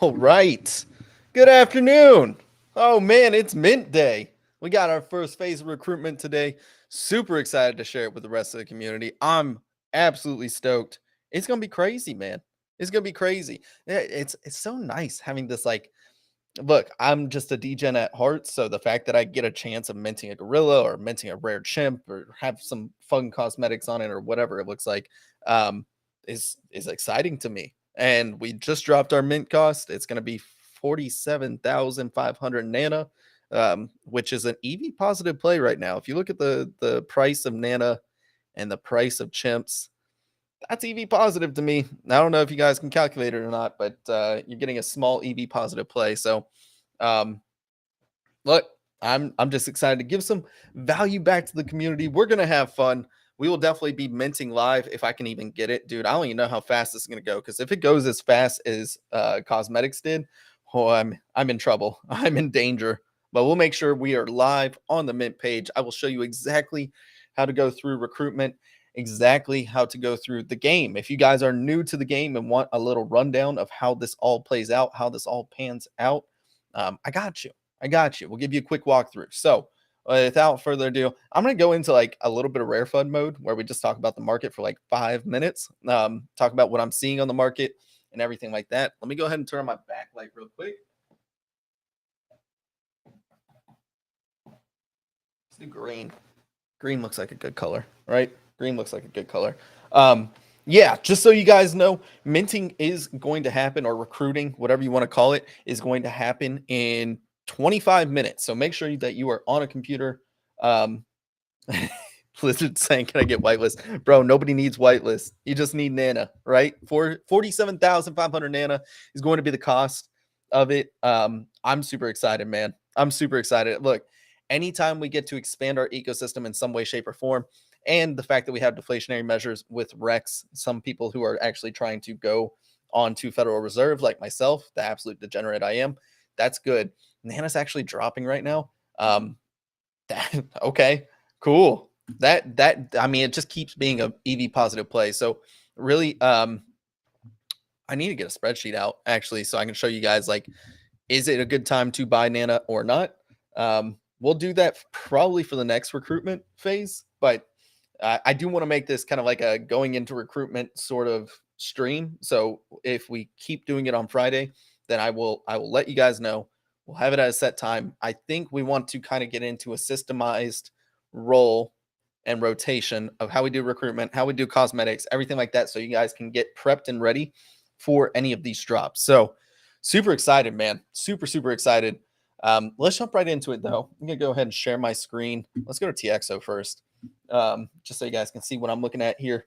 All right. Good afternoon. Oh man, it's mint day. We got our first phase of recruitment today. Super excited to share it with the rest of the community. I'm absolutely stoked. It's gonna be crazy, man. It's gonna be crazy. It's so nice having this look, I'm just a degen at heart, so the fact that I get a chance of minting a gorilla or minting a rare chimp or have some fun cosmetics on it or whatever it looks like, um, is exciting to me. And we just dropped our mint cost. It's going to be 47,500 Nana, which is an EV positive play right now. If you look at the price of Nana and the price of chimps, that's EV positive to me. I don't know if you guys can calculate it or not, but you're getting a small EV positive play. So, um, look, I'm just excited to give some value back to the community. We're gonna have fun. We will definitely be minting live if I can even get it, dude. I don't even know how fast this is gonna go because if it goes as fast as cosmetics did, oh, I'm in trouble. I'm in danger. But we'll make sure we are live on the mint page. I will show you exactly how to go through recruitment, exactly how to go through the game. If you guys are new to the game and want a little rundown of how this all plays out, how this all pans out, I got you. I got you. We'll give you a quick walkthrough. So, without further ado, I'm going to go into like a little bit of rare fund mode where we just talk about the market for like 5 minutes, talk about what I'm seeing on the market and everything like that. Let me go ahead and turn on my backlight real quick. Let's do green. Green looks like a good color, right? Green looks like a good color. Yeah, just so you guys know, minting is going to happen, or recruiting, whatever you want to call it, is going to happen in 25 minutes. So make sure that you are on a computer. Um, Blizzard saying, "Can I get whitelist, bro?" Nobody needs whitelist. You just need Nana, right? For 47,500 Nana is going to be the cost of it. I'm super excited, man. I'm super excited. Look, anytime we get to expand our ecosystem in some way, shape, or form, and the fact that we have deflationary measures with Rex, some people who are actually trying to go on to Federal Reserve, like myself, the absolute degenerate I am, that's good. Nana's actually dropping right now. Okay, cool. That I mean, it just keeps being a EV positive play. So really, I need to get a spreadsheet out actually, so I can show you guys like, is it a good time to buy Nana or not? We'll do that probably for the next recruitment phase, but I do want to make this kind of like a going into recruitment sort of stream. So if we keep doing it on Friday, then I will let you guys know. We'll have it at a set time. I think we want to kind of get into a systemized role and rotation of how we do recruitment, how we do cosmetics, everything like that, so you guys can get prepped and ready for any of these drops. So super excited, man. Super excited. Let's jump right into it though. I'm gonna go ahead and share my screen. Let's go to TXO first, just so you guys can see what I'm looking at here.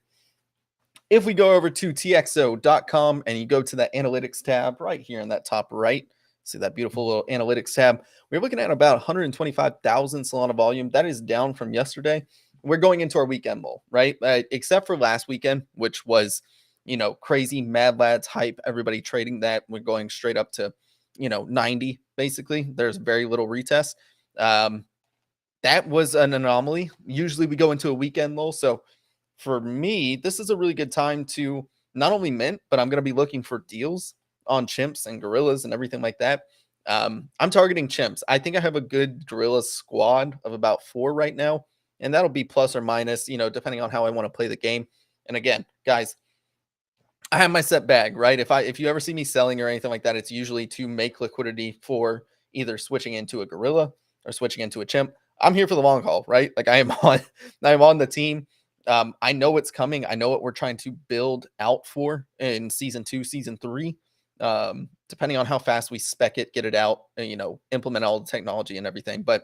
If we go over to txo.com and you go to that analytics tab right here in that top right, see that beautiful little analytics tab. We're looking at about 125,000 Solana volume. That is down from yesterday. We're going into our weekend lull, right? Except for last weekend, which was, crazy Mad Lads hype, everybody trading that. We're going straight up to, 90 basically. There's very little retest. That was an anomaly. Usually we go into a weekend lull. So for me, this is a really good time to not only mint, but I'm going to be looking for deals on chimps and gorillas and everything like that. I'm targeting chimps. I think I have a good gorilla squad of about 4 right now, and that'll be plus or minus, depending on how I want to play the game. And again, guys, I have my set bag, right? If you ever see me selling or anything like that, it's usually to make liquidity for either switching into a gorilla or switching into a chimp. I'm here for the long haul, right? Like I am on I am on the team. I know what's coming. I know what we're trying to build out for in season 2, season 3. Depending on how fast we spec it, get it out, and, implement all the technology and everything. But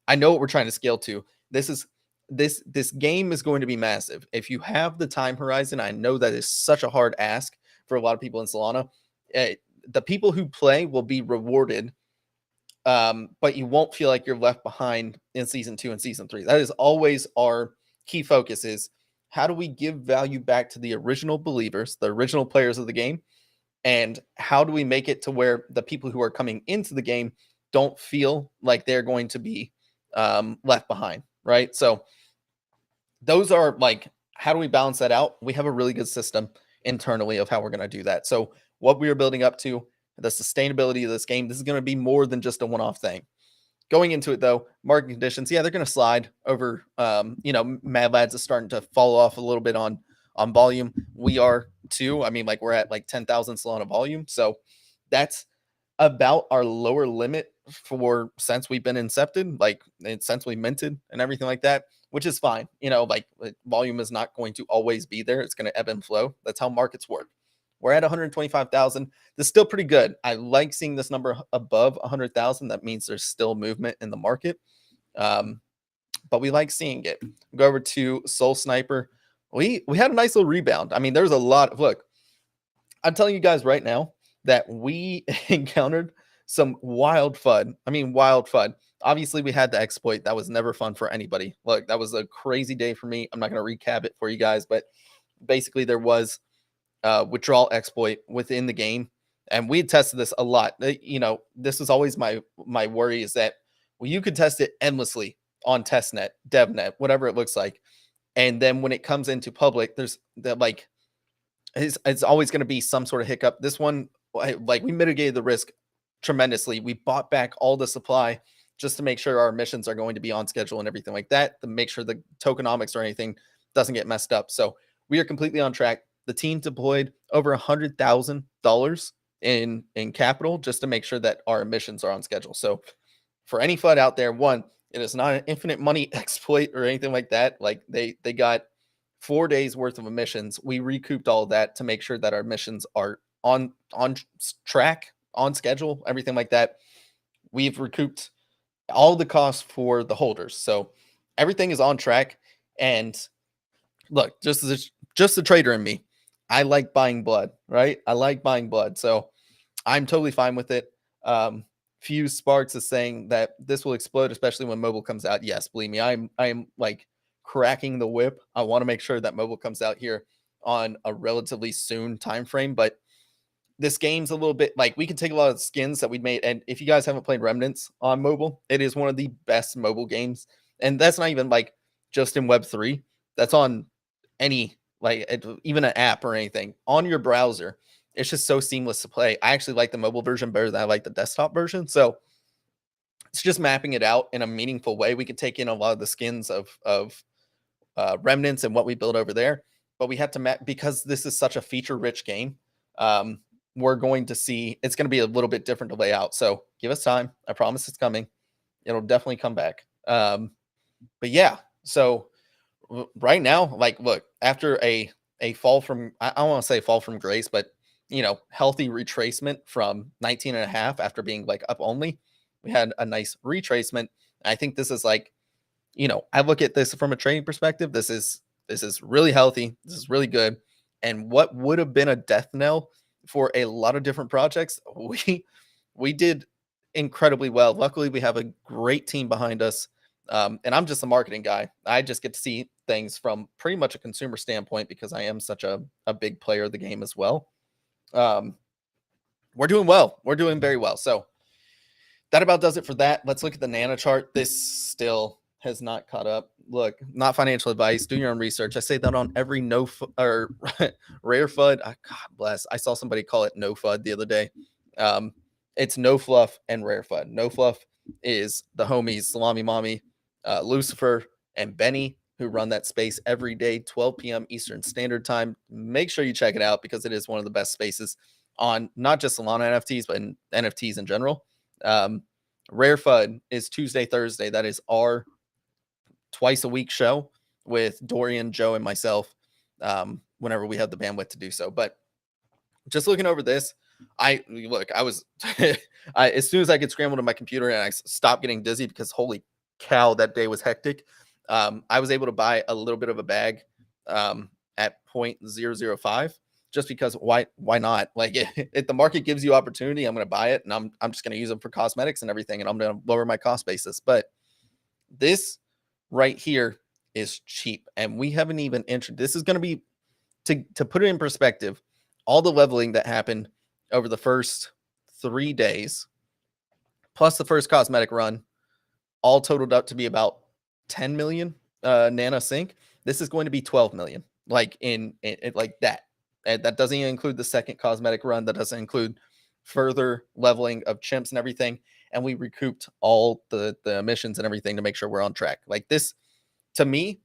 I know what we're trying to scale to. This game is going to be massive. If you have the time horizon, I know that is such a hard ask for a lot of people in Solana. The people who play will be rewarded, but you won't feel like you're left behind in season 2 and season 3. That is always our key focus: is how do we give value back to the original believers, the original players of the game, and how do we make it to where the people who are coming into the game don't feel like they're going to be left behind, right? So those are like, how do we balance that out? We have a really good system internally of how we're going to do that. So what we are building up to, the sustainability of this game. This is going to be more than just a one-off thing. Going into it though, market conditions, yeah, they're going to slide over. Mad Lads is starting to fall off a little bit on volume. We are too. I mean, like we're at like 10,000 Solana volume, so that's about our lower limit for since we've been incepted, like since we minted and everything like that, which is fine. Like volume is not going to always be there. It's going to ebb and flow. That's how markets work. We're at 125,000. This is still pretty good. I like seeing this number above 100,000. That means there's still movement in the market. But we like seeing it. Go over to Soul Sniper. We had a nice little rebound. I mean, there's a lot. Look, I'm telling you guys right now that we encountered some wild FUD. I mean, wild FUD. Obviously, we had the exploit. That was never fun for anybody. Look, that was a crazy day for me. I'm not going to recap it for you guys, but basically there was withdrawal exploit within the game, and we had tested this a lot. This was always my worry, is that you could test it endlessly on testnet, devnet, whatever it looks like, and then when it comes into public, there's that like it's always going to be some sort of hiccup. This one, like we mitigated the risk tremendously. We bought back all the supply just to make sure our missions are going to be on schedule and everything like that, to make sure the tokenomics or anything doesn't get messed up. So we are completely on track. The team deployed over $100,000 in capital just to make sure that our missions are on schedule. So for any FUD out there, one, it is not an infinite money exploit or anything like that. Like they got 4 days worth of emissions. We recouped all of that to make sure that our missions are on track, on schedule, everything like that. We've recouped all the costs for the holders. So everything is on track. And look, just the trader in me, I like buying blood, right? I like buying blood. So I'm totally fine with it. Fuse Sparks is saying that this will explode, especially when mobile comes out. Yes, believe me, I'm like cracking the whip. I want to make sure that mobile comes out here on a relatively soon time frame. But this game's a little bit like, we can take a lot of skins that we'd made. And if you guys haven't played Remnants on mobile, it is one of the best mobile games. And that's not even like just in Web3. That's on any, like even an app or anything on your browser. It's just so seamless to play. I actually like the mobile version better than I like the desktop version. So it's just mapping it out in a meaningful way. We could take in a lot of the skins of Remnants and what we build over there, but we have to map, because this is such a feature-rich game. We're going to see, it's going to be a little bit different to lay out. So give us time. I promise it's coming. It'll definitely come back. But yeah, so right now, like, look, after a fall from, I don't want to say fall from grace, but healthy retracement from 19.5 after being like up only, we had a nice retracement. I think this is like, I look at this from a trading perspective. This is really healthy. This is really good. And what would have been a death knell for a lot of different projects, we did incredibly well. Luckily, we have a great team behind us. And I'm just a marketing guy. I just get to see things from pretty much a consumer standpoint because I am such a big player of the game as well. We're doing well. We're doing very well. So that about does it for that. Let's look at the Nana chart. This still has not caught up. Look, not financial advice. Do your own research. I say that on every rare FUD. God bless. I saw somebody call it no FUD the other day. It's no fluff and rare FUD. No fluff is the homies Salami Mommy, Lucifer, and Benny, who run that space every day, 12 p.m. Eastern Standard Time. Make sure you check it out because it is one of the best spaces on not just Solana NFTs, but in NFTs in general. Rare FUD is Tuesday, Thursday. That is our twice a week show with Dorian, Joe, and myself whenever we have the bandwidth to do so. But just looking over this, I was as soon as I could scramble to my computer and I stopped getting dizzy because holy cow, that day was hectic. I was able to buy a little bit of a bag at 0.005 just because why not? Like if the market gives you opportunity, I'm going to buy it and I'm just going to use them for cosmetics and everything, and I'm going to lower my cost basis. But this right here is cheap, and we haven't even entered. This is going to be, to put it in perspective, all the leveling that happened over the first 3 days, plus the first cosmetic run, all totaled up to be about 10 million Nana sync. This is going to be 12 million, like in like that. And that doesn't even include the second cosmetic run. That doesn't include further leveling of chimps and everything, and we recouped all the emissions and everything to make sure we're on track. Like this, to me,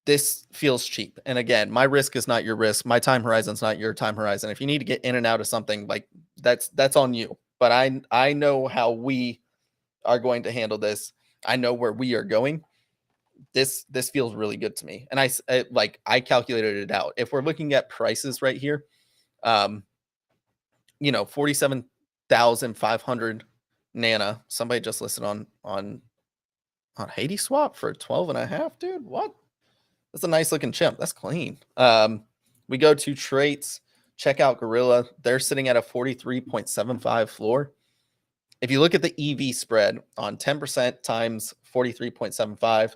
this feels cheap. And again, my risk is not your risk. My time horizon's not your time horizon. If you need to get in and out of something, like that's on you. But I know how we are going to handle this. I know where we are going. This feels really good to me. And I calculated it out. If we're looking at prices right here, 47,500 Nana. Somebody just listed on Hades Swap for 12.5, dude. What? That's a nice looking chimp. That's clean. We go to traits, check out Gorilla. They're sitting at a 43.75 floor. If you look at the EV spread on 10% times 43.75,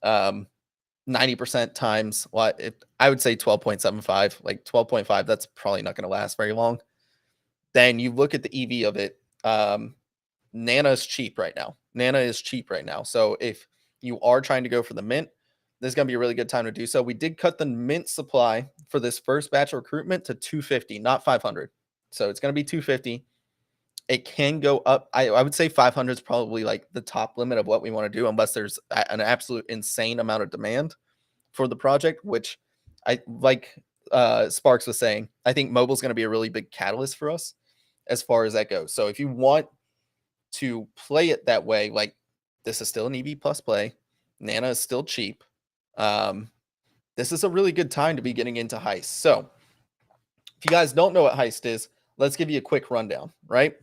90% times what, I would say 12.75, like 12.5, that's probably not going to last very long. Then you look at the EV of it. Nana is cheap right now. So if you are trying to go for the mint, this is going to be a really good time to do so. We did cut the mint supply for this first batch of recruitment to 250, not 500. So it's going to be 250. It can go up. I would say 500 is probably like the top limit of what we want to do, unless there's an absolute insane amount of demand for the project, which I like Sparks was saying. I think mobile is going to be a really big catalyst for us as far as that goes. So if you want to play it that way, like this is still an EV plus play. Nana is still cheap. This is a really good time to be getting into Heist. So if you guys don't know what Heist is, let's give you a quick rundown, right?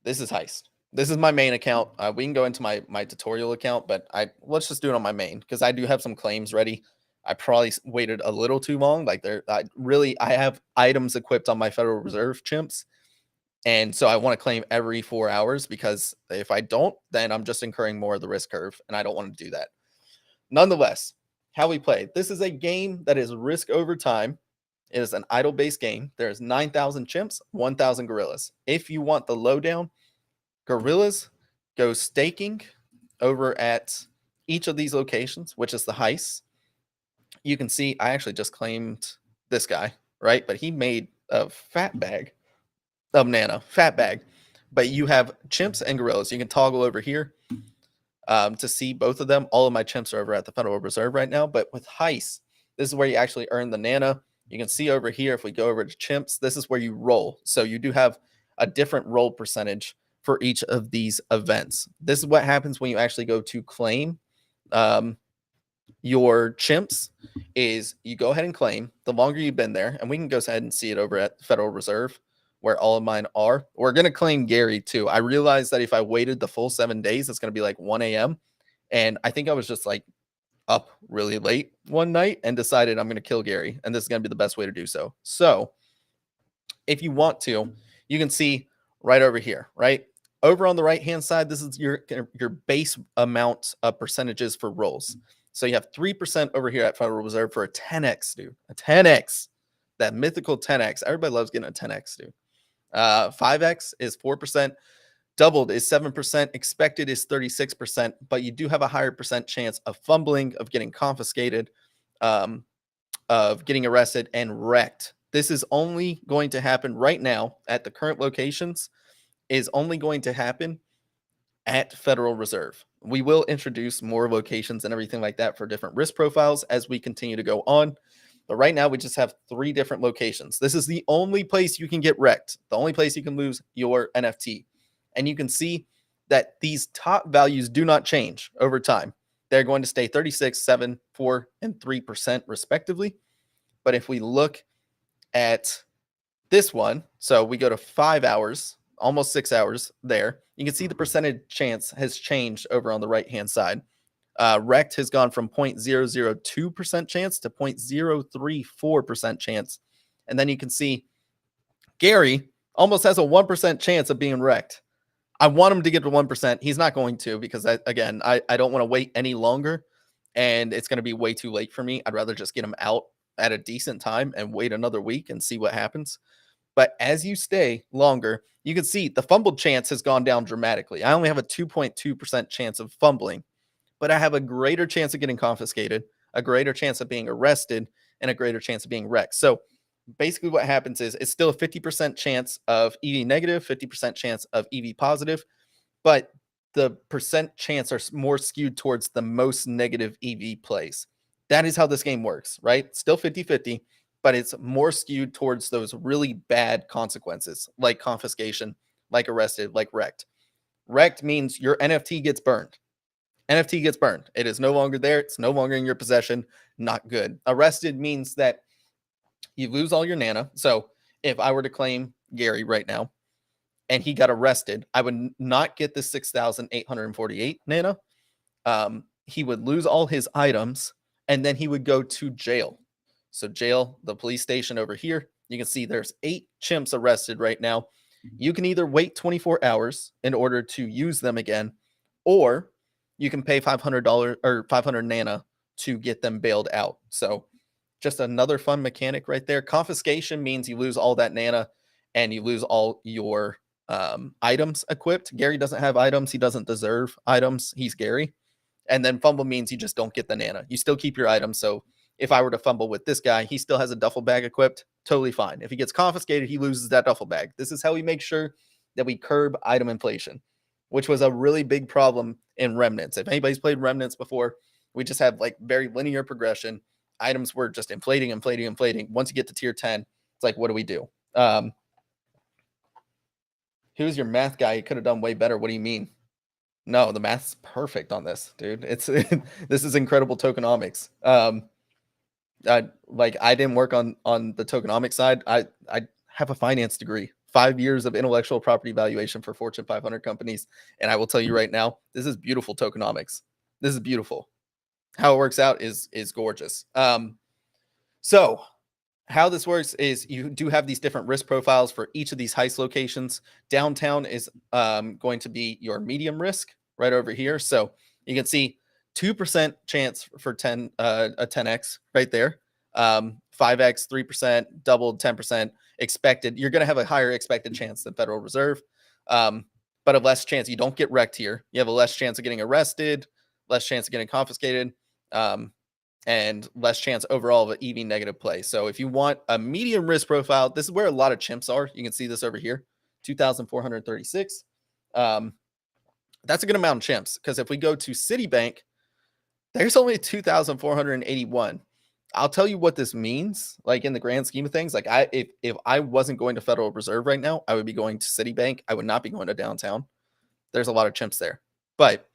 This is Heist. This is my main account. We can go into my tutorial account, but let's just do it on my main because I do have some claims ready. I probably waited a little too long. Like I have items equipped on my Federal Reserve chimps. And so I want to claim every 4 hours because if I don't, then I'm just incurring more of the risk curve. And I don't want to do that. Nonetheless, how we play. This is a game that is risk over time. It is an idle-based game. There's 9,000 chimps, 1,000 gorillas. If you want the lowdown, gorillas go staking over at each of these locations, which is the heist. You can see I actually just claimed this guy, right? But he made a fat bag of Nana, fat bag. But you have chimps and gorillas. You can toggle over here to see both of them. All of my chimps are over at the Federal Reserve right now. But with Heist, this is where you actually earn the Nana. You can see over here, if we go over to chimps, this is where you roll. So you do have a different roll percentage for each of these events. This is what happens when you actually go to claim your chimps is you go ahead and claim the longer you've been there. And we can go ahead and see it over at Federal Reserve where all of mine are. We're going to claim Gary too. I realized that if I waited the full 7 days, it's going to be like 1 a.m. And I think I was just like up really late one night and decided I'm going to kill Gary. And this is going to be the best way to do so. So if you want to, you can see right over here, right? Over on the right-hand side, this is your base amount of percentages for rolls. So you have 3% over here at Federal Reserve for a 10x, dude. A 10x. That mythical 10x. Everybody loves getting a 10x, dude. 5x is 4%. Doubled is 7%. Expected is 36%. But you do have a higher percent chance of fumbling, of getting confiscated, of getting arrested, and wrecked. This is only going to happen right now at the current locations, is only going to happen at Federal Reserve. We will introduce more locations and everything like that for different risk profiles as we continue to go on. But right now, we just have 3 different locations. This is the only place you can get wrecked, the only place you can lose your NFT. And you can see that these top values do not change over time. They're going to stay 36, 7, 4, and 3% respectively. But if we look at this one, so we go to 5 hours, almost 6 hours there, you can see the percentage chance has changed over on the right-hand side. Wrecked has gone from 0.002% chance to 0.034% chance. And then you can see Gary almost has a 1% chance of being wrecked. I want him to get to 1%. He's not going to because, I don't want to wait any longer. And it's going to be way too late for me. I'd rather just get him out at a decent time and wait another week and see what happens. But as you stay longer, you can see the fumbled chance has gone down dramatically. I only have a 2.2% chance of fumbling, but I have a greater chance of getting confiscated, a greater chance of being arrested, and a greater chance of being wrecked. So basically what happens is it's still a 50% chance of EV negative, 50% chance of EV positive, but the percent chance are more skewed towards the most negative EV plays. That is how this game works, right? Still 50-50, but it's more skewed towards those really bad consequences, like confiscation, like arrested, like wrecked. Wrecked means your NFT gets burned. NFT gets burned. It is no longer there. It's no longer in your possession. Not good. Arrested means that you lose all your Nana. So if I were to claim Gary right now and he got arrested, I would not get the 6,848 Nana. He would lose all his items and then he would go to jail. So jail, the police station over here, you can see there's 8 chimps arrested right now. You can either wait 24 hours in order to use them again, or you can pay $500 or 500 Nana to get them bailed out. So just another fun mechanic right there. Confiscation means you lose all that Nana and you lose all your items equipped. Gary doesn't have items. He doesn't deserve items. He's Gary. And then fumble means you just don't get the Nana. You still keep your items. So if I were to fumble with this guy, he still has a duffel bag equipped. Totally fine. If he gets confiscated, he loses that duffel bag. This is how we make sure that we curb item inflation, which was a really big problem in Remnants. If anybody's played Remnants before, we just have like very linear progression. Items were just inflating. Once you get to tier 10, it's like, what do we do? Who's your math guy? You could have done way better. What do you mean? No, the math's perfect on this, dude. It's this is incredible tokenomics. I didn't work on the tokenomics side. I have a finance degree, 5 years of intellectual property valuation for Fortune 500 companies, and I will tell you right now, this is beautiful tokenomics. This is beautiful. How it works out is gorgeous. So how this works is you do have these different risk profiles for each of these heist locations. Downtown is going to be your medium risk right over here. So you can see 2% chance for a 10x right there. 5x, 3%, doubled 10% expected. You're going to have a higher expected chance than Federal Reserve, but a less chance. You don't get wrecked here. You have a less chance of getting arrested, less chance of getting confiscated, and less chance overall of an EV negative play. So if you want a medium risk profile, this is where a lot of chimps are. You can see this over here, 2,436. That's a good amount of chimps, because if we go to Citibank, there's only 2,481. I'll tell you what this means, like in the grand scheme of things. Like if I wasn't going to Federal Reserve right now, I would be going to Citibank. I would not be going to downtown. There's a lot of chimps there. But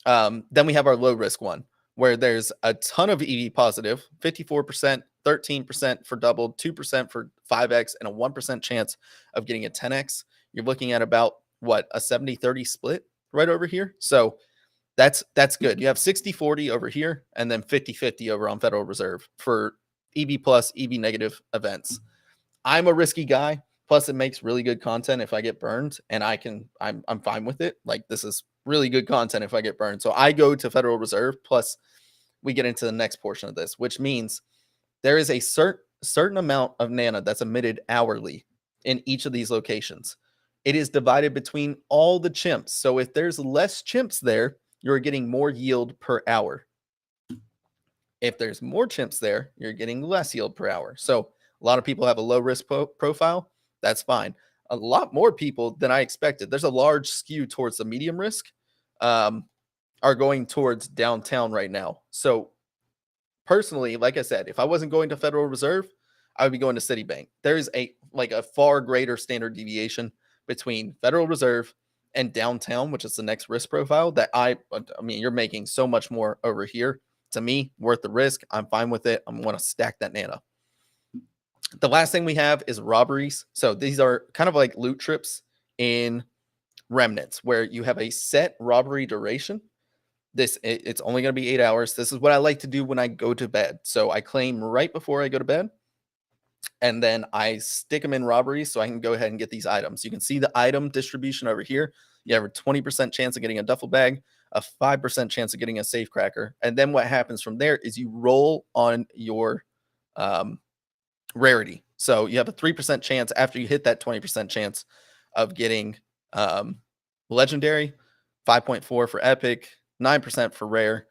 then we have our low risk one, where there's a ton of EV positive, 54%, 13% for doubled, 2% for 5x, and a 1% chance of getting a 10x. You're looking at about, what, a 70-30 split right over here. So that's good. You have 60-40 over here, and then 50-50 over on Federal Reserve for EV plus, EV negative events. I'm a risky guy. Plus, it makes really good content if I get burned, and I'm fine with it. Like, this is really good content if I get burned. So I go to Federal Reserve. Plus, we get into the next portion of this, which means there is a certain amount of Nana that's emitted hourly in each of these locations. It is divided between all the chimps. So if there's less chimps there, you're getting more yield per hour. If there's more chimps there, you're getting less yield per hour. So a lot of people have a low risk profile. That's fine. A lot more people than I expected. There's a large skew towards the medium risk, are going towards downtown right now. So personally, like I said, if I wasn't going to Federal Reserve, I would be going to Citibank. There is a far greater standard deviation between Federal Reserve and downtown, which is the next risk profile, that I mean, you're making so much more over here. To me, worth the risk. I'm fine with it. I'm going to stack that Nana. The last thing we have is robberies. So these are kind of like loot trips in Remnants, where you have a set robbery duration. It's only going to be 8 hours. This is what I like to do when I go to bed. So I claim right before I go to bed, and then I stick them in robberies so I can go ahead and get these items. You can see the item distribution over here. You have a 20% chance of getting a duffel bag, a 5% chance of getting a safe cracker. And then what happens from there is you roll on your rarity. So you have a 3% chance after you hit that 20% chance of getting legendary, 5.4 for epic, 9% for rare,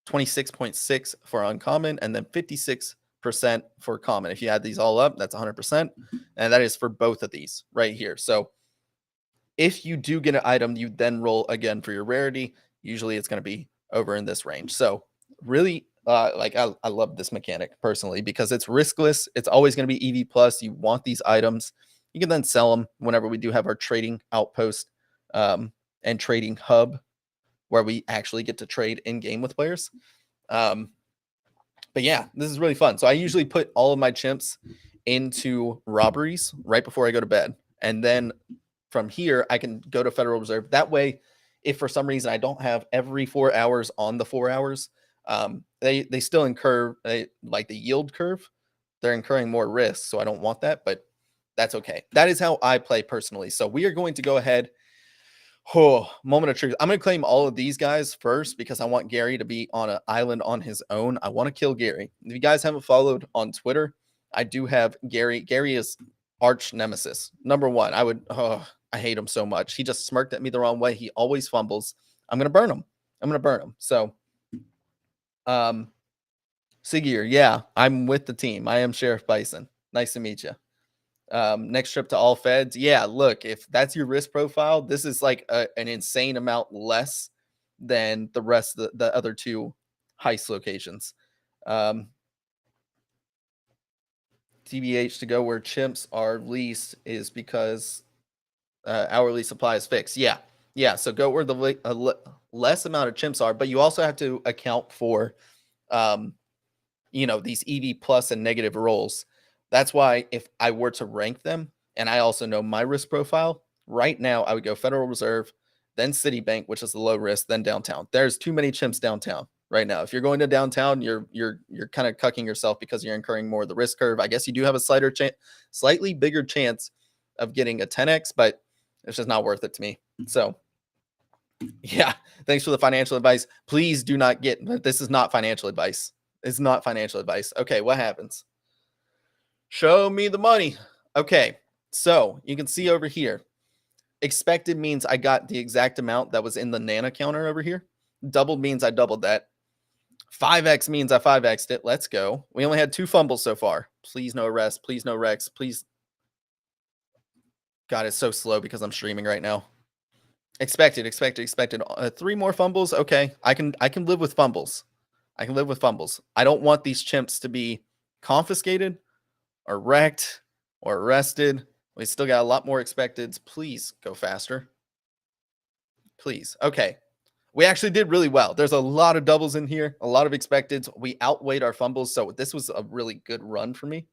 26.6 for uncommon, and then 56% 100% for common. If you add these all up, that's 100%. And that is for both of these right here. So if you do get an item, you then roll again for your rarity. Usually it's going to be over in this range. So really, I love this mechanic personally because it's riskless. It's always going to be EV plus. You want these items. You can then sell them whenever we do have our trading outpost and trading hub where we actually get to trade in game with players. But yeah, this is really fun. So I usually put all of my chimps into robberies right before I go to bed. And then from here, I can go to Federal Reserve. That way, if for some reason I don't have every 4 hours on the 4 hours, they still incur like the yield curve. They're incurring more risk. So I don't want that, but that's okay. That is how I play personally. So we are going to go ahead. Oh, moment of truth. I'm going to claim all of these guys first because I want Gary to be on an island on his own. I want to kill Gary. If you guys haven't followed on Twitter, I do have Gary. Gary is arch nemesis. Number one, I hate him so much. He just smirked at me the wrong way. He always fumbles. I'm going to burn him. So, Sigir, yeah, I'm with the team. I am Sheriff Bison. Nice to meet you. Next trip to all feds. Yeah, look, if that's your risk profile, this is like an insane amount less than the rest of the other two heist locations. TBH to go where chimps are least is because hourly supply is fixed. Yeah. So go where the less amount of chimps are, but you also have to account for, these EV plus and negative rolls. That's why if I were to rank them, and I also know my risk profile, right now I would go Federal Reserve, then Citibank, which is the low risk, then downtown. There's too many chimps downtown right now. If you're going to downtown, you're kind of cucking yourself because you're incurring more of the risk curve. I guess you do have a slightly bigger chance of getting a 10x, but it's just not worth it to me. So yeah, thanks for the financial advice. Please do not this is not financial advice. It's not financial advice. Okay, what happens? Show me the money. Okay, so you can see over here, expected means I got the exact amount that was in the Nana counter over here. Doubled means I doubled that. 5x means I 5x'd it. Let's go. We only had 2 fumbles so far. Please no arrest. Please no Rex. Please. God, it's so slow because I'm streaming right now. Expected. 3 more fumbles. Okay, I can live with fumbles. I don't want these chimps to be confiscated or wrecked or arrested. We still got a lot more expecteds. Please go faster. Please. Okay. We actually did really well. There's a lot of doubles in here, a lot of expecteds. We outweighed our fumbles, so this was a really good run for me.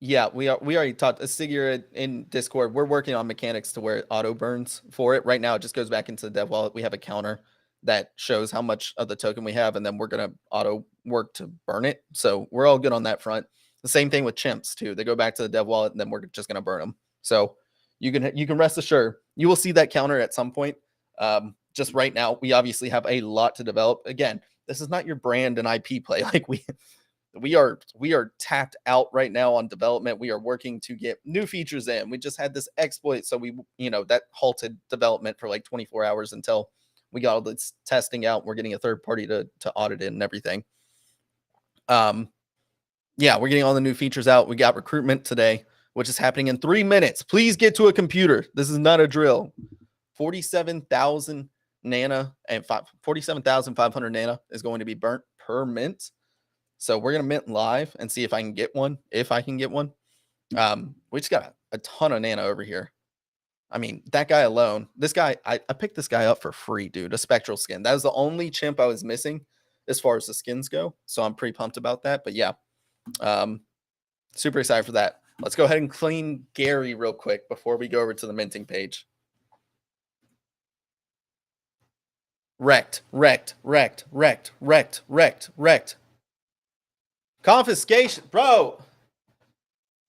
Yeah, we already talked. Sigir in Discord. We're working on mechanics to where it auto burns for it. Right now, it just goes back into the dev wallet. We have a counter that shows how much of the token we have, and then we're gonna auto work to burn it. So we're all good on that front. The same thing with chimps too. They go back to the dev wallet, and then we're just gonna burn them. So you can rest assured you will see that counter at some point. Just right now, we obviously have a lot to develop. Again, this is not your brand and IP play. Like we are tapped out right now on development. We are working to get new features in. We just had this exploit, so that halted development for like 24 hours until we got all this testing out. We're getting a third party to audit it and everything. Yeah, we're getting all the new features out. We got recruitment today, which is happening in 3 minutes. Please get to a computer. This is not a drill. 47,000 Nana and 47,500 Nana is going to be burnt per mint. So we're going to mint live and see if I can get one. We just got a ton of Nana over here. I mean, that guy alone, this guy, I picked this guy up for free, dude, a spectral skin. That was the only chimp I was missing as far as the skins go. So I'm pretty pumped about that. But yeah, super excited for that. Let's go ahead and clean Gary real quick before we go over to the minting page. Wrecked. Confiscation, bro.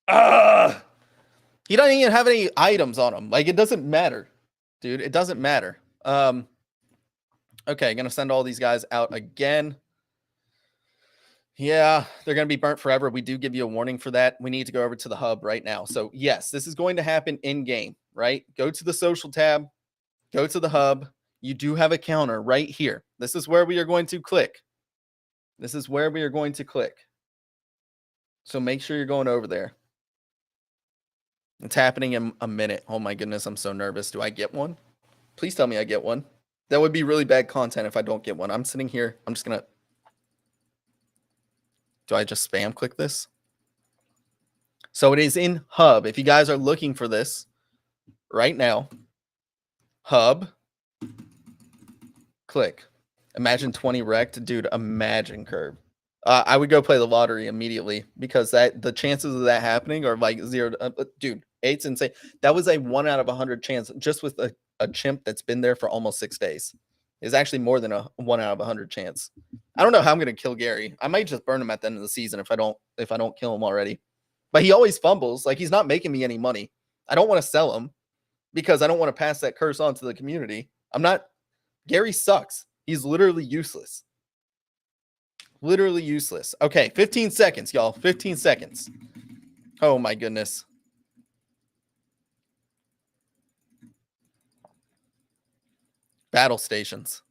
He doesn't even have any items on him. Like, it doesn't matter, dude. It doesn't matter. Okay, gonna send all these guys out again. Yeah, they're gonna be burnt forever. We do give you a warning for that. We need to go over to the hub right now. So yes, this is going to happen in game, right? Go to the social tab, go to the hub. You do have a counter right here. This is where we are going to click. This is where we are going to click. So make sure you're going over there. It's happening in a minute. Oh my goodness, I'm so nervous. Do I get one? Please tell me I get one. That would be really bad content if I don't get one. I'm sitting here. I'm just going to... Do I just spam click this? So it is in Hub. If you guys are looking for this right now, Hub, click. Imagine 20 wrecked. Dude, imagine curve. I would go play the lottery immediately because the chances of that happening are like zero. Dude, it's insane. That was a 1 out of 100 chance just with a chimp that's been there for almost 6 days. It's actually more than a 1 out of 100 chance. I don't know how I'm going to kill Gary. I might just burn him at the end of the season if I don't kill him already. But he always fumbles. Like, he's not making me any money. I don't want to sell him because I don't want to pass that curse on to the community. Gary sucks. He's literally useless. Literally useless. Okay, 15 seconds, y'all. 15 seconds. Oh my goodness. Battle stations.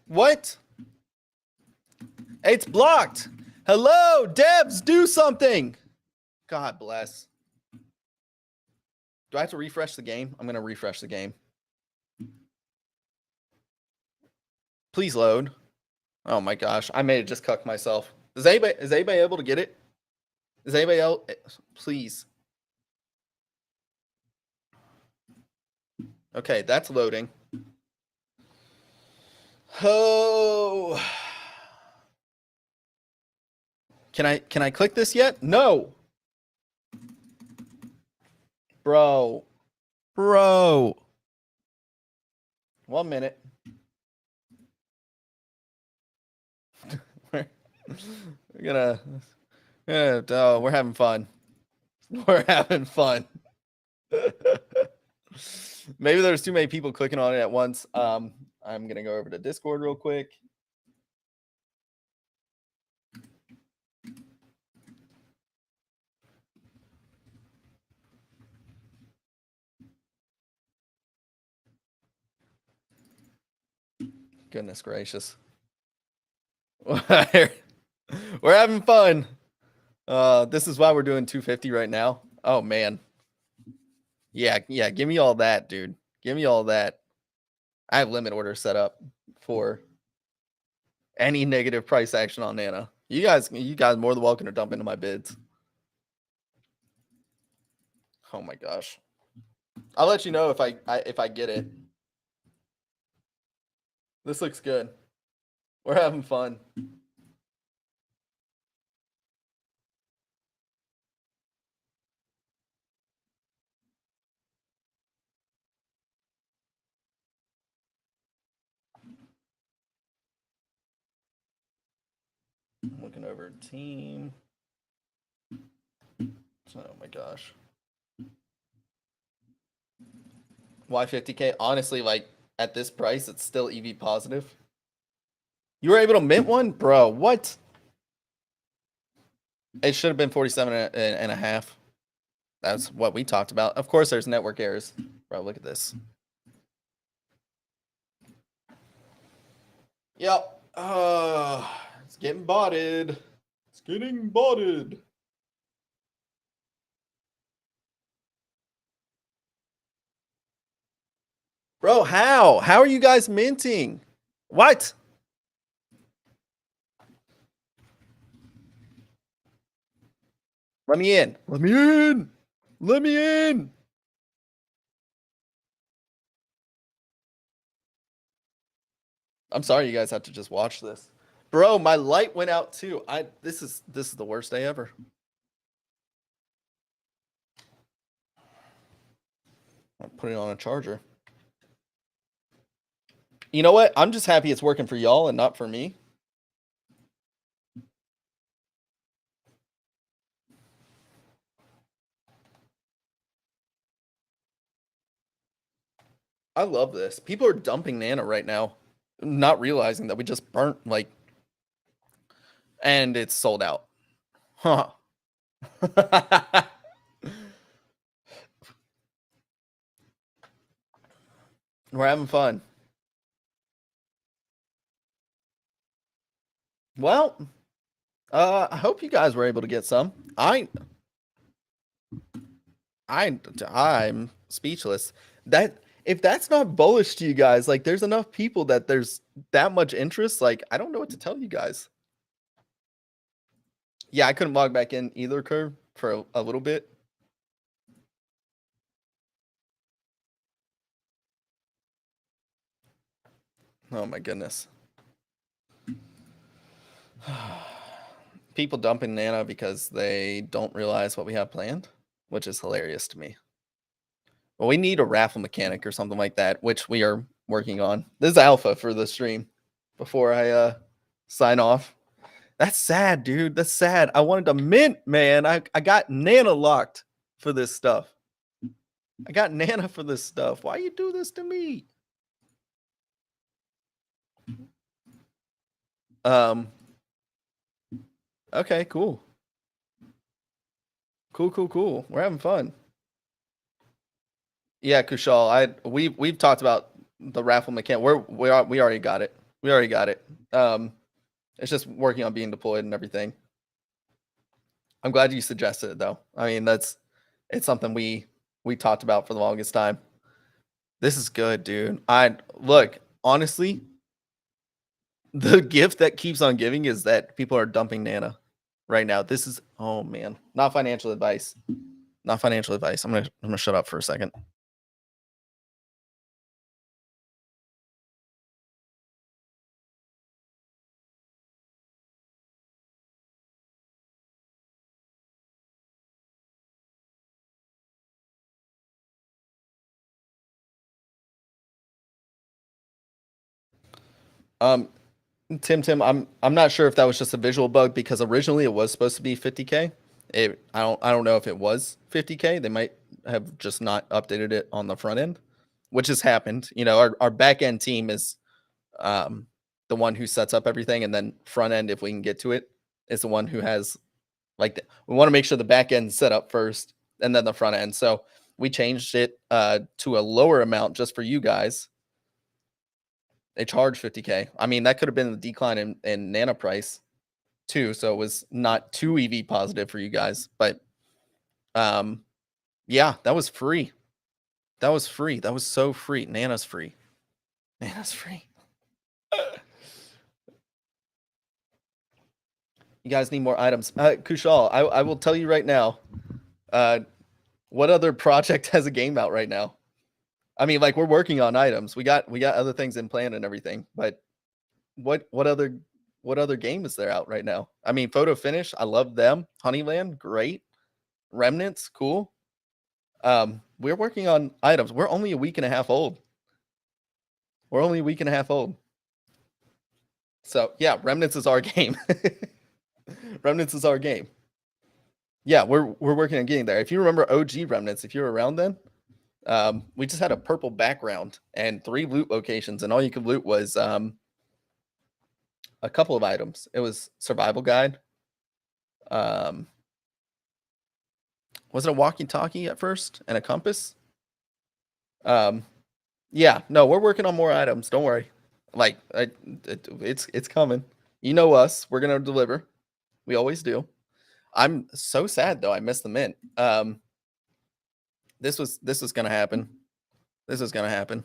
What? It's blocked. Hello, devs, do something. God bless. Do I have to refresh the game? I'm going to refresh the game. Please load. Oh my gosh. I may have just cucked myself. Is anybody able to get it? Is anybody else? Please. Okay, that's loading. Oh. Can I click this yet? No. Bro. 1 minute. We're having fun. We're having fun. Maybe there's too many people clicking on it at once. I'm gonna go over to Discord real quick. Goodness gracious. We're having fun. This is why we're doing 250 right now. Oh man. Yeah, give me all that, dude. Give me all that. I have limit order set up for any negative price action on Nana. You guys more than welcome to dump into my bids. Oh my gosh. I'll let you know if I get it. This looks good. We're having fun. I'm looking over team. Oh my gosh. Why 50K? Honestly, like at this price, it's still EV positive. You were able to mint one? Bro, what? It should have been 47 and a half. That's what we talked about. Of course, there's network errors. Bro, look at this. Yep. It's getting botted. It's getting botted. Bro, how? How are you guys minting? What? Let me in. Let me in. Let me in. I'm sorry you guys have to just watch this. Bro, my light went out too. This is the worst day ever. I'll put it on a charger. You know what? I'm just happy it's working for y'all and not for me. I love this. People are dumping Nana right now, not realizing that we just burnt and it's sold out. Huh. We're having fun. Well, I hope you guys were able to get some. I'm speechless. That if that's not bullish to you guys, like there's enough people that there's that much interest. Like I don't know what to tell you guys. Yeah, I couldn't log back in either, Curve, for a little bit. Oh my goodness. People dumping Nana because they don't realize what we have planned, which is hilarious to me. Well, we need a raffle mechanic or something like that, which we are working on. This is alpha for the stream before I sign off. That's sad, dude. That's sad. I wanted to mint, man. I got Nana locked for this stuff. I got Nana for this stuff. Why you do this to me? Okay, cool. Cool. We're having fun. Yeah, Kushal, we've talked about the raffle mechanic. We already got it. We already got it. It's just working on being deployed and everything. I'm glad you suggested it though. I mean, it's something we talked about for the longest time. This is good, dude. I look, honestly, the gift that keeps on giving is that people are dumping Nana right now. This is oh man, not financial advice. Not financial advice. I'm gonna shut up for a second. Um, Tim, I'm not sure if that was just a visual bug because originally it was supposed to be 50K. I don't know if it was 50K. They might have just not updated it on the front end, which has happened. You know, our back end team is the one who sets up everything, and then front end, if we can get to it, is the one who has we want to make sure the back end set up first, and then the front end. So we changed it to a lower amount just for you guys. They charge 50K. I mean, that could have been the decline in Nana price too. So it was not too EV positive for you guys. But yeah, that was free. That was free. That was so free. Nana's free. Nana's free. You guys need more items. Kushal, I will tell you right now. What other project has a game out right now? I mean, like we're working on items. We got other things in plan and everything, but what other game is there out right now? I mean, Photo Finish, I love them. Honeyland, great. Remnants, cool. We're working on items. We're only a week and a half old. We're only a week and a half old. So yeah, Remnants is our game. Remnants is our game. Yeah, we're working on getting there. If you remember OG Remnants, if you were around then, we just had a purple background and 3 loot locations, and all you could loot was a couple of items. It was survival guide. Was it a walkie-talkie at first and a compass? Yeah, no, we're working on more items. Don't worry. Like, it's coming. You know us. We're gonna deliver. We always do. I'm so sad though. I missed the mint. This was gonna happen. This is gonna happen.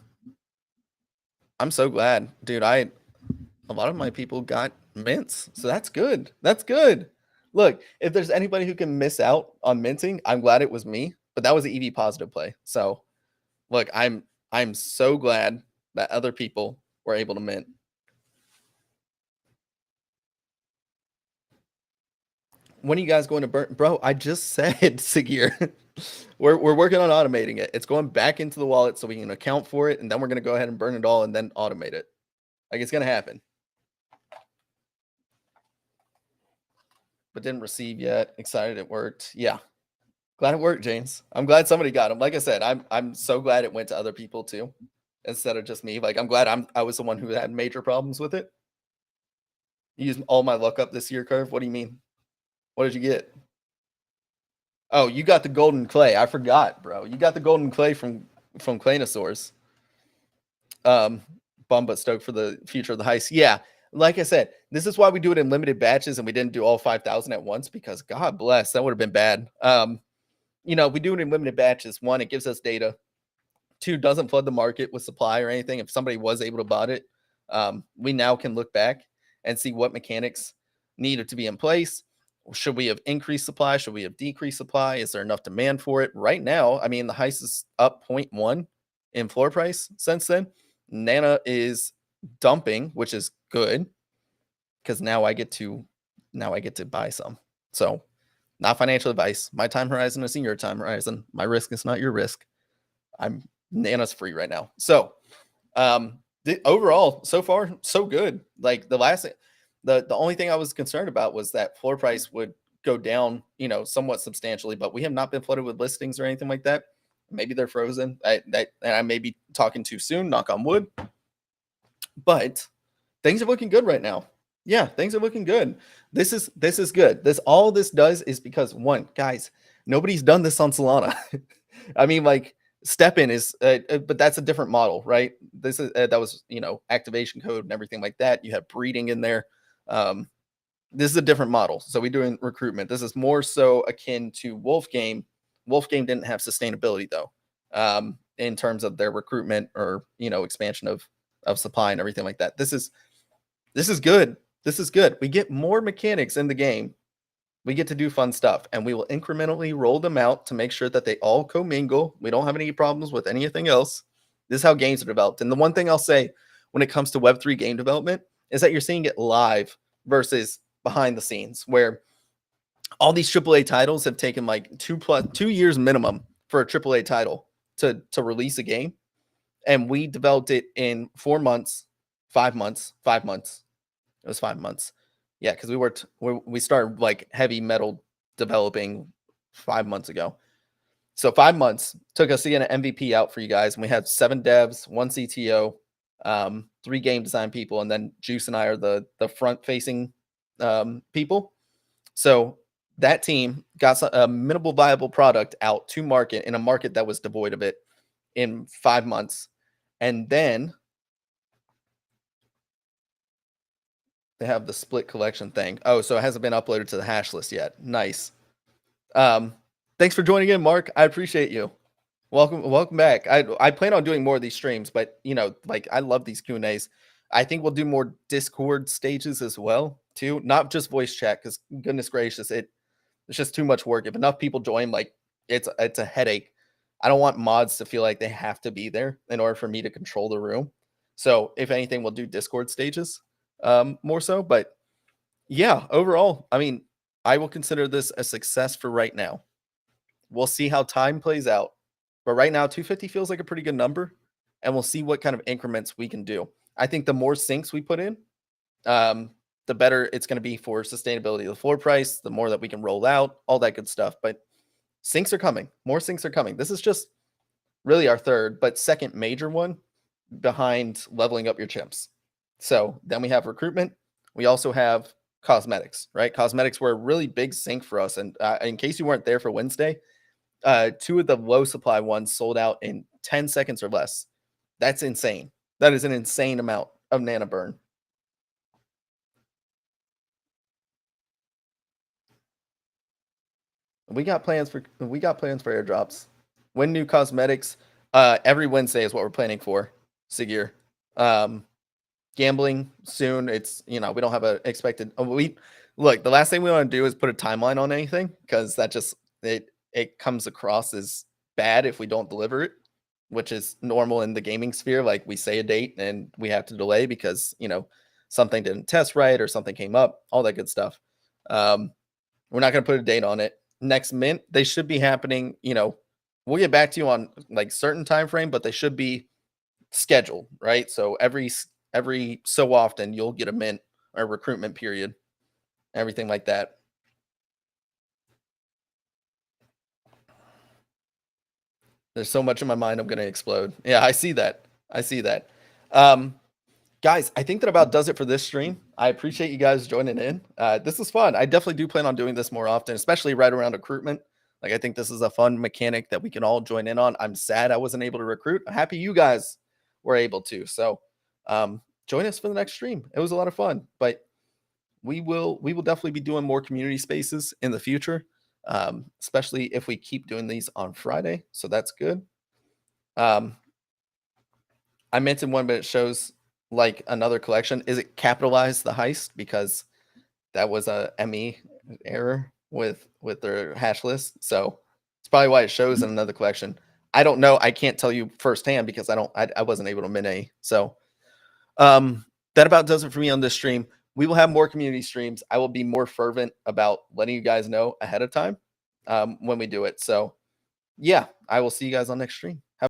I'm so glad, dude. A lot of my people got mints, so that's good. That's good. Look, if there's anybody who can miss out on minting, I'm glad it was me. But that was an EV positive play. So, look, I'm so glad that other people were able to mint. When are you guys going to burn, bro? I just said, Sigir, we're working on automating it. It's going back into the wallet so we can account for it, and then we're gonna go ahead and burn it all and then automate it. Like it's gonna happen. But didn't receive yet. Excited it worked. Yeah. Glad it worked, James. I'm glad somebody got them. Like I said, I'm so glad it went to other people too, instead of just me. Like I'm glad I was the one who had major problems with it. You used all my luck up this year, Curve. What do you mean? What did you get? Oh, you got the golden clay. I forgot, bro. You got the golden clay from Claynosaurs. bummed but stoked for the future of the heist. Yeah, like I said, this is why we do it in limited batches and we didn't do all 5,000 at once because God bless, that would have been bad. We do it in limited batches. One, it gives us data. Two, doesn't flood the market with supply or anything. If somebody was able to buy it, we now can look back and see what mechanics needed to be in place. Should we have increased supply? Should we have decreased supply? Is there enough demand for it? Right now, I mean, the heist is up 0.1 in floor price since then. Nana is dumping, which is good because now I get to buy some. So, not financial advice. My time horizon isn't your time horizon. My risk is not your risk. Nana's free right now. So, overall, so far, so good. Like the only thing I was concerned about was that floor price would go down, somewhat substantially, but we have not been flooded with listings or anything like that. Maybe they're frozen. And I may be talking too soon, knock on wood. But things are looking good right now. Yeah, things are looking good. This is good. All this does is because one, guys, nobody's done this on Solana. I mean, like step in is, but that's a different model, right? This is that was activation code and everything like that. You have breeding in there. This is a different model. So we doing recruitment. This is more so akin to Wolf Game. Wolf Game didn't have sustainability though, in terms of their recruitment or expansion of supply and everything like that. This is good. This is good. We get more mechanics in the game. We get to do fun stuff, and we will incrementally roll them out to make sure that they all commingle. We don't have any problems with anything else. This is how games are developed. And the one thing I'll say when it comes to Web3 game development is that you're seeing it live versus behind the scenes, where all these AAA titles have taken like 2 years minimum for a AAA title to release a game. And we developed it in 4 months, 5 months. It was 5 months. Yeah, because we started like heavy metal developing 5 months ago. So 5 months took us to get an MVP out for you guys. And we had 7 devs, 1 CTO, 3 game design people, and then Juice and I are the front facing people. So that team got a minimal viable product out to market in a market that was devoid of it in 5 months. And then they have the split collection thing. Oh, so it hasn't been uploaded to the hash list yet. Nice. Thanks for joining in, Mark. I appreciate you. Welcome back. I plan on doing more of these streams, but like I love these Q&As. I think we'll do more Discord stages as well, too. Not just voice chat, because goodness gracious, it's just too much work. If enough people join, like it's a headache. I don't want mods to feel like they have to be there in order for me to control the room. So if anything, we'll do Discord stages more so. But yeah, overall, I mean, I will consider this a success for right now. We'll see how time plays out. But right now, 250 feels like a pretty good number. And we'll see what kind of increments we can do. I think the more sinks we put in, the better it's going to be for sustainability of the floor price, the more that we can roll out, all that good stuff. But sinks are coming. More sinks are coming. This is just really our third, but second major one behind leveling up your chimps. So then we have recruitment. We also have cosmetics, right? Cosmetics were a really big sink for us. And in case you weren't there for Wednesday, 2 of the low supply ones sold out in 10 seconds or less. That's insane. That is an insane amount of nana burn. We got plans for airdrops. When new cosmetics, every Wednesday is what we're planning for, Sigir. Gambling soon. It's we don't have a expected. Look, the last thing we want to do is put a timeline on anything, because that just it comes across as bad if we don't deliver it, which is normal in the gaming sphere. Like we say a date and we have to delay because something didn't test right or something came up, all that good stuff. We're not going to put a date on it. Next mint, they should be happening. We'll get back to you on like certain time frame, but they should be scheduled, right? So every so often you'll get a mint or recruitment period, everything like that. There's so much in my mind, I'm going to explode. Yeah, I see that. Guys, I think that about does it for this stream. I appreciate you guys joining in. This is fun. I definitely do plan on doing this more often, especially right around recruitment. Like, I think this is a fun mechanic that we can all join in on. I'm sad I wasn't able to recruit. I'm happy you guys we're able to. So join us for the next stream. It was a lot of fun, but we will definitely be doing more community spaces in the future, especially if we keep doing these on Friday. So that's good. I mentioned one, but it shows like another collection. Is it capitalized the heist? Because that was a ME error with their hash list. So it's probably why it shows in another collection. I don't know. I can't tell you firsthand because I wasn't able to min a. So that about does it for me on this stream. We will have more community streams. I will be more fervent about letting you guys know ahead of time when we do it. So yeah, I will see you guys on next stream.